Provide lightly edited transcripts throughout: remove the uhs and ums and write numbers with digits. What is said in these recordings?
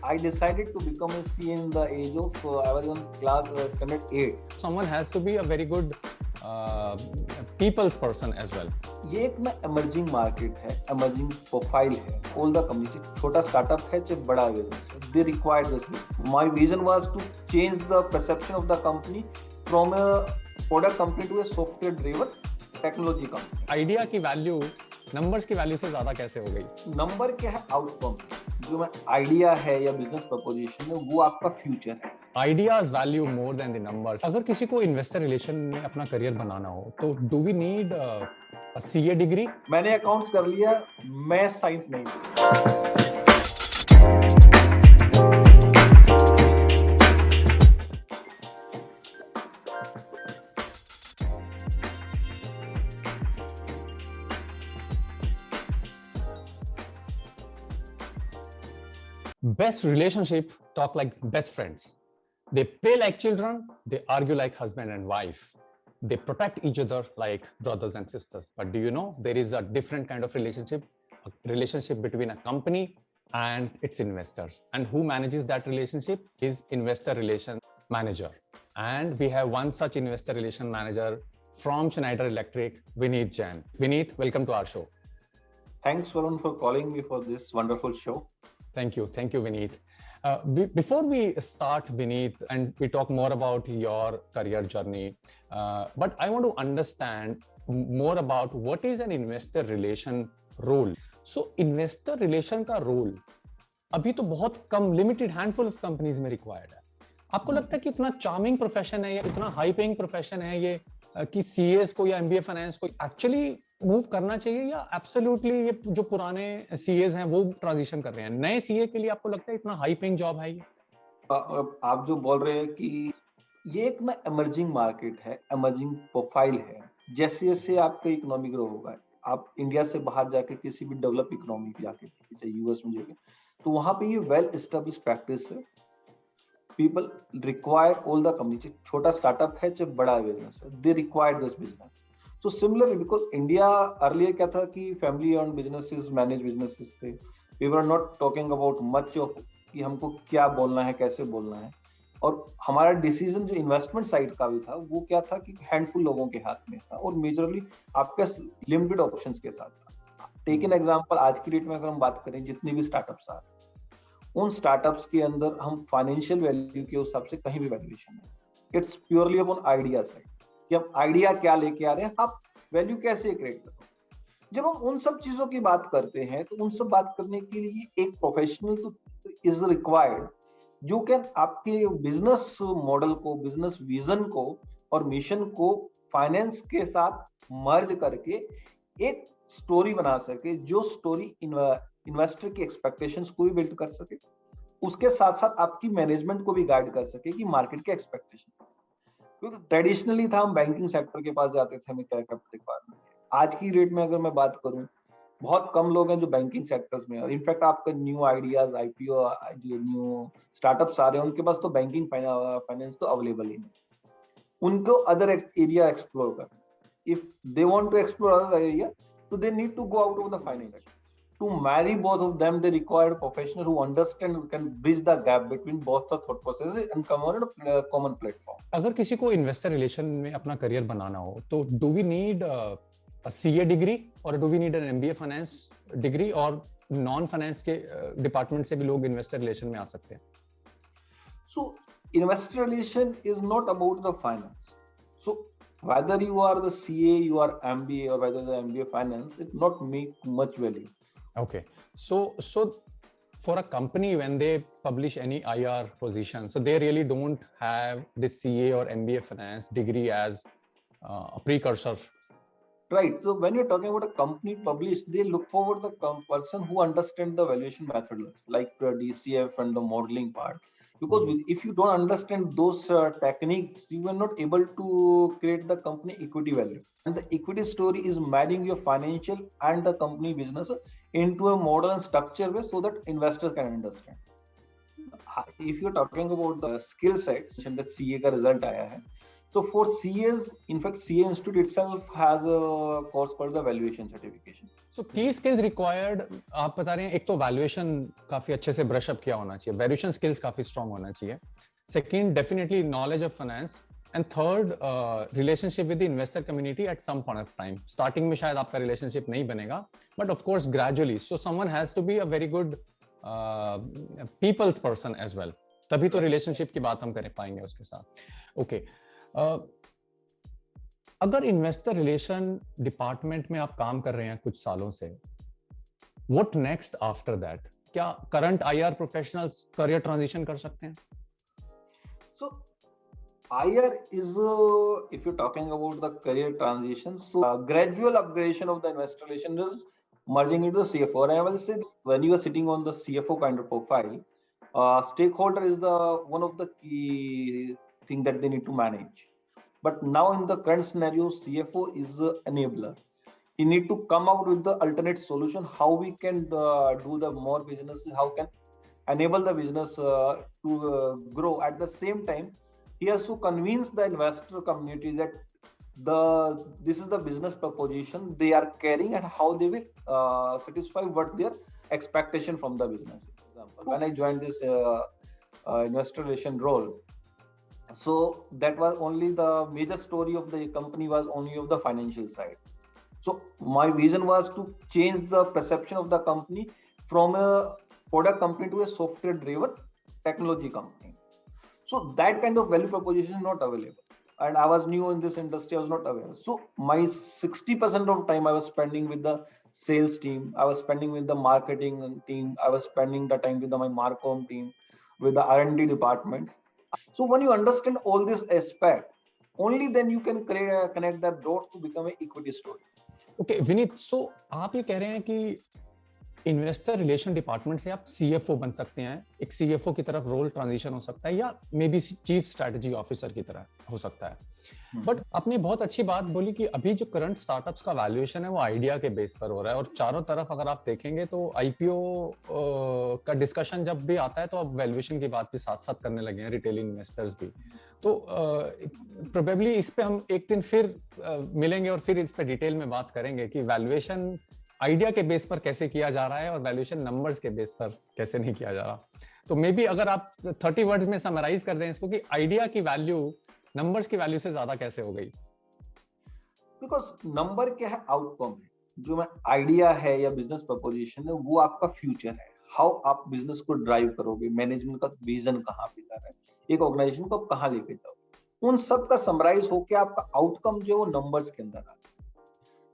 I decided to become a CA in the age of I was in class standard 8. Someone has to be a very good people's person as well. ये एक ना emerging market है, emerging profile है. All the community, छोटा startup है चाहे बड़ा business है, they require this. My vision was to change the perception of the company from a product company to a software driven technology company. Idea की value numbers की value से ज्यादा कैसे हो गई? नंबर क्या है? आउटकम. जो मैं आइडिया है या बिजनेस प्रपोजिशन है वो आपका फ्यूचर है. Ideas value more than the numbers. अगर किसी को इन्वेस्टर रिलेशन में अपना करियर बनाना हो तो do we need a CA degree? मैंने अकाउंट्स कर लिया, मैं साइंस नहीं. Best relationship talk like best friends. They play like children, they argue like husband and wife. They protect each other like brothers and sisters. But do you know there is a different kind of relationship, a relationship between a company and its investors. And who manages that relationship is investor relation manager. And we have one such investor relation manager from Schneider Electric, Vineet Jain. Vineet, welcome to our show. Thanks, Varun, for calling me for this wonderful show. Thank you, Vineet. Before we start, Vineet, and we talk more about your career journey, but I want to understand more about what is an investor relation role. So, investor relation का role अभी तो बहुत कम, limited handful of companies में required है. आपको लगता है कि इतना charming profession है या इतना high paying profession है ये कि CAs को या MBA finance को actually मूव करना चाहिए या एब्सोल्युटली ये जो पुराने सीएस हैं वो ट्रांजिशन कर रहे हैं? नए सीए के लिए आपको लगता है इतना हाई पेइंग जॉब है ये? आप जो बोल रहे हैं कि ये एक ना इमर्जिंग मार्केट है, इमर्जिंग प्रोफाइल है. जैसे जैसे आपका इकोनॉमी ग्रो होगा, आप इंडिया से बाहर जाके किसी भी डेवलप इकोनॉमी में जाके जैसे यूएस में जाके, तो वहां पे ये वेल एस्टेब्लिश प्रैक्टिस है. People require all the community, छोटा स्टार्टअप है चाहे बड़ा बिजनेस है, they require this business. So similarly, because India earlier क्या था कि family owned businesses, managed businesses थे. We were not talking about much of कि हमको क्या बोलना है, कैसे बोलना है. और हमारा डिसीजन जो इन्वेस्टमेंट साइड का भी था वो क्या था कि हैंडफुल लोगों के हाथ में था और मेजरली आपके लिमिटेड ऑप्शंस के साथ था. टेक एन एग्जांपल, आज की डेट में अगर हम बात करें जितने भी स्टार्टअप्स आ रहे हैं उन स्टार्टअप्स के अंदर हम फाइनेंशियल वैल्यू के हिसाब से कहीं भी वैल्यूएशन है. It's purely upon idea side कि आप आइडिया क्या लेके आ रहे हैं, आप वैल्यू कैसे क्रिएट करो. जब हम उन सब चीजों की बात करते हैं तो उन सब बात करने के लिए एक प्रोफेशनल तो इज रिक्वायर्ड जो कैन आपके बिजनेस मॉडल को, बिजनेस विजन को और मिशन को फाइनेंस के साथ मर्ज करके एक स्टोरी बना सके, जो स्टोरी इन्वेस्टर की एक्सपेक्टेशंस को भी बिल्ड कर सके, उसके साथ साथ आपकी मैनेजमेंट को भी गाइड कर सके कि मार्केट के एक्सपेक्टेशन. क्योंकि ट्रेडिशनली था हम बैंकिंग सेक्टर के पास जाते थे, हमें क्या कैपिटल रिक्वायरमेंट है. आज की रेट में अगर मैं बात करूं, बहुत कम लोग हैं जो बैंकिंग सेक्टर्स में. और इनफैक्ट आपका न्यू आइडियाज, आईपीओ, जो न्यू स्टार्टअप्स आ रहे हैं उनके पास तो बैंकिंग फाइनेंस तो अवेलेबल ही नहीं. उनको अदर एरिया एक्सप्लोर करना. If they want to explore other area तो they need to go out of the finance. To marry both of them, they require a professional who understand, who can bridge the gap between both the thought processes and come on a common platform. अगर किसी को investor relation में अपना career बनाना हो तो do we need a CA degree और do we need an MBA finance degree, और नॉन फाइनेंस के डिपार्टमेंट से भी लोग इन्वेस्टर रिलेशन में आ सकते हैं? So investor relation is not about the finance. So whether you are the CA, you are MBA, or whether the MBA finance, it not make much value. Okay, so for a company when they publish any IR position, so they really don't have this CA or MBA finance degree as a precursor. Right. So when you're talking about a company published, they look forward the person who understands the valuation methods like DCF and the modeling part. Because if you don't understand those techniques, you are not able to create the company equity value. And the equity story is marrying your financial and the company business into a model and structure way so that investors can understand. If you're talking about the skill set, that CA का result आया है, So for CAs, in fact, CA Institute itself has a course called the valuation certification. So key skills required, आप बता रहे हैं, एक तो valuation काफी अच्छे से brush up किया होना चाहिए, valuation skills काफी strong होना चाहिए. Second, definitely knowledge of finance. And third, relationship with the investor community at some point of time. Starting में शायद आपका relationship नहीं बनेगा, but of course gradually. So someone has to be a very good people's person as well. तभी तो relationship की बात हम कर पाएंगे उसके साथ. Okay. अगर इन्वेस्टर रिलेशन डिपार्टमेंट में आप काम कर रहे हैं कुछ सालों से, व्हाट नेक्स्ट आफ्टर दैट? क्या current IR professionals career transition कर सकते हैं? सो IR is, if you're talking about the career transition, so gradual upgradation of the investor relation is merging into the CFO. And I will say, when you are sitting on the CFO kind of profile, stakeholder is the one of the key thing that they need to manage. But now in the current scenario, CFO is an enabler. He need to come out with the alternate solution, how we can do the more business, how can enable the business to grow. At the same time, he has to convince the investor community that this is the business proposition they are carrying and how they will satisfy what their expectation from the business. For example, when I joined this investor relation role, so that was only the major story of the company was only of the financial side. So my vision was to change the perception of the company from a product company to a software driven technology company. So that kind of value proposition is not available. And I was new in this industry, I was not aware. So my 60% of time I was spending with the sales team, I was spending with the marketing team, I was spending the time with my Marcom team, with the R&D departments. So when you understand all this aspect, only then you can connect that dot to become an equity story. Okay, Vineet, so आप ये कह रहे हैं कि investor relation department से आप CFO बन सकते हैं, एक सीएफओ की तरफ रोल ट्रांजिशन हो सकता है, या may be chief strategy officer की तरह हो सकता है. बट आपने बहुत अच्छी बात बोली कि अभी जो करंट स्टार्टअप्स का वैल्यूएशन है वो आइडिया के बेस पर हो रहा है, और चारों तरफ अगर आप देखेंगे तो आईपीओ का डिस्कशन जब भी आता है तो अब वैल्यूएशन की बात भी साथ साथ करने लगे हैं रिटेल इन्वेस्टर्स भी. तो प्रोबेबली इस पे हम एक दिन फिर मिलेंगे और फिर इस पे डिटेल में बात करेंगे कि वैल्यूएशन आइडिया के बेस पर कैसे किया जा रहा है और वैल्यूएशन नंबर्स के बेस पर कैसे नहीं किया जा रहा. तो मे बी अगर आप 30 वर्ड्स में समराइज कर दें इसको कि आइडिया की वैल्यू नंबर्स की वैल्यू से ज्यादा कैसे हो गई? बिकॉज नंबर क्या है, आउटकम है. जो मैं आइडिया है या बिजनेस प्रपोजिशन है वो आपका फ्यूचर है. हाउ आप बिजनेस को ड्राइव करोगे, मैनेजमेंट का विजन कहाँ पे जा रहा है, एक ऑर्गेनाइजेशन को आप कहाँ लेके जाओगे, उन सब का समराइज होके आपका आउटकम जो है वो नंबर्स के अंदर आता है.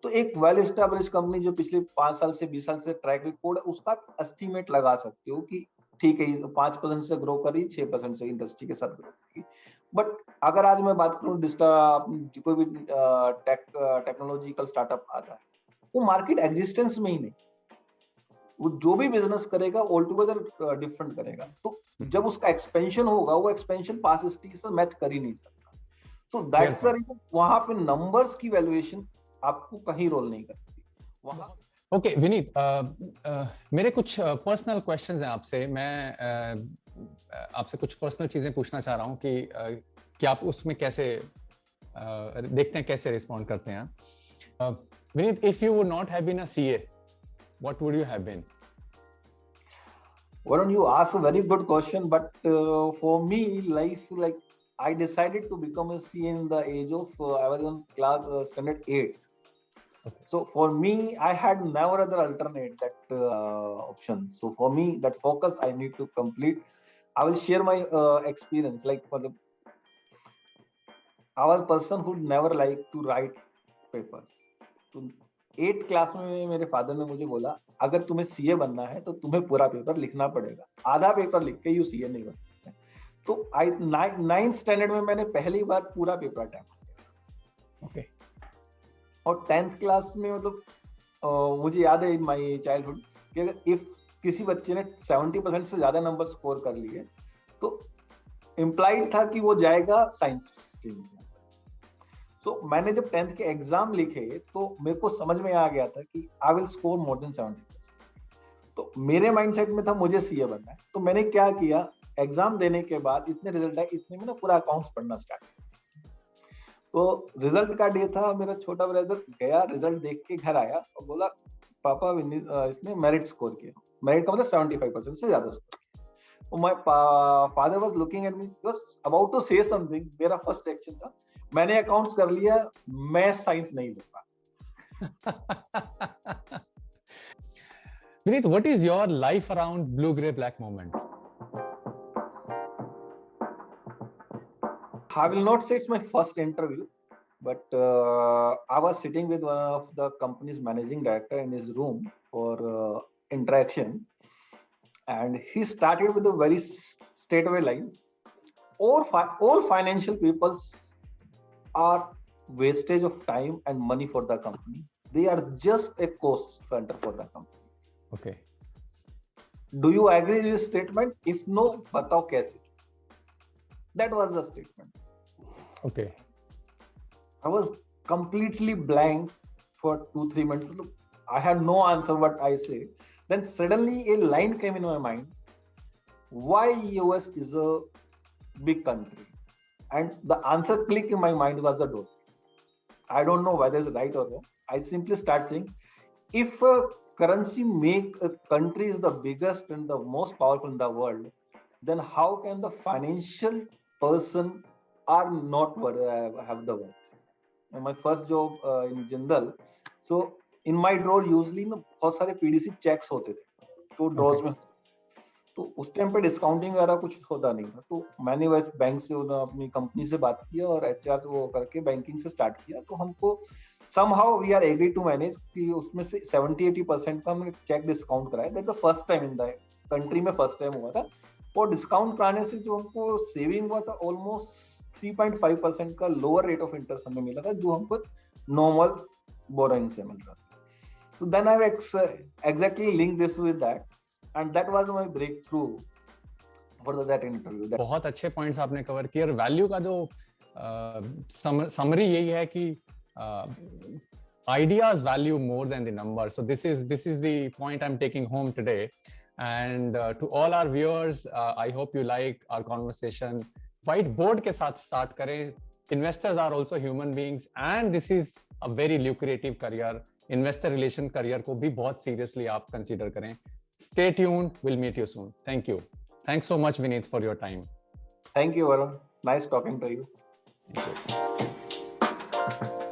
तो एक वेल एस्टैब्लिश कंपनी जो पिछले 5 साल से 20 साल से ट्रैक रिकॉर्ड है, उसका एस्टिमेट लगा सकते हो कि ठीक है 5% से ग्रो करी, 6% से इंडस्ट्री के साथ ग्रो करी. बट अगर आज मैं बात करूं, कोई भी टेक्नोलॉजिकल स्टार्टअप आता है, वो मार्केट एग्जिस्टेंस में ही नहीं, वो जो भी बिजनेस करेगा ऑल टुगेदर डिफरेंट करेगा. तो जब उसका एक्सपेंशन होगा, वो एक्सपेंशन पास स्टेज से मैच कर ही नहीं सकता. सो दैट्स द रीजन वहां पे नंबर्स की वैल्यूएशन आपको कहीं रोल नहीं करती. ओके विनीत, मेरे कुछ पर्सनल क्वेश्चंस हैं आपसे. मैं आपसे कुछ पर्सनल चीजें पूछना चाह रहा हूँ कि आप उसमें कैसे देखते हैं, कैसे रिस्पॉन्ड करते हैं. Vineet, if you would not have been a CA, what would you have been? Why don't you ask a very good question? But for me, life, like, I decided to become a CA in the age of I was in class standard 8. Okay. So for me, I had never other alternate that option. So for me, that focus I need to complete. I will share my experience. Like I was a person who never liked to write papers. तो 8th class में मेरे father ने मुझे बोला, अगर तुम्हें CA बनना है तो तुम्हें पूरा पेपर लिखना पड़ेगा, आधा पेपर लिख के यू सीए नहीं बनते. तो 9th स्टैंडर्ड में मैंने पहली बार पूरा पेपर अटेम्प्ट किया. ओके. और 10th क्लास में मतलब मुझे याद है इन माय चाइल्डहुड कि अगर इफ किसी बच्चे ने 70% से ज्यादा नंबर स्कोर कर लिए तो इम्प्लाइड था कि वो जाएगा साइंस स्ट्रीम में. तो मैंने जब 10th के एग्जाम लिखे तो मेरे को समझ में आ गया था कि I will score more than 70%. तो मेरे माइंडसेट में था मुझे सीए बनना है. तो मैंने क्या किया, एग्जाम देने के बाद इतने रिजल्ट आए, इतने में ना पूरा अकाउंट्स पढ़ना स्टार्ट किया. वो रिजल्ट का डे था, मेरा छोटा ब्रदर गया, रिजल्ट देख के घर आया और बोला पापा इसने मेरिट स्कोर किया। मेरिट का मतलब 75% से ज्यादा स्कोर किया। My father was looking at me, was about to say something. मेरा फर्स्ट एक्शन था, मैंने अकाउंट्स कर लिया, मैं साइंस नहीं लूंगा। Vineet, what is your life around blue, gray, black moment? I will not say it's my first interview, but I was sitting with one of the company's managing director in his room for interaction, and he started with a very straightaway line: all financial peoples are wastage of time and money for the company. They are just a cost center for the company. Okay. Do you agree with this statement? If no, batao kaise? That was the statement. Okay. I was completely blank for 2-3 minutes. I had no answer what I say. Then suddenly a line came in my mind. Why US is a big country? And the answer click in my mind was the door. I don't know whether it's right or wrong. I simply start saying, if a currency make a country is the biggest and the most powerful in the world, then how can the financial person are not have the wealth? And my first job in Jindal, so in my drawer usually ना बहुत सारे PDC checks होते थे, तो drawers में, तो उस time पे डिस्काउंटिंग वगैरह कुछ होता नहीं था। तो मैंने बस बैंक से अपनी कंपनी से बात किया और HR से वो करके बैंकिंग से स्टार्ट किया। तो हमको somehow we are agree to manage कि उसमें से 70-80% का हमने चेक डिस्काउंट कराया। That's the first time in the country में, फर्स्ट टाइम हुआ था। और डिस्काउंट कराने से जो हमको सेविंग हुआ था ऑलमोस्ट 3.5% का लोअर रेट ऑफ इंटरेस्ट हमें मिला था, जो हमको नॉर्मल बोरोइंग से मिल रहा था। तो then I exactly link this with that, and that was my breakthrough for that interview. बहुत अच्छे पॉइंट्स आपने कवर किए। और वैल्यू का जो समरी यही है कि ideas value more than the numbers. So this is the point I'm taking home today. And to all our viewers, I hope you like our conversation. Whiteboard के साथ start करें. Investors are also human beings, and this is a very lucrative career. Investor relation career को भी बहुत seriously आप consider करें. Stay tuned. We'll meet you soon. Thank you. Thanks so much, Vineet, for your time. Thank you, Varun. Nice talking to you. Thank you.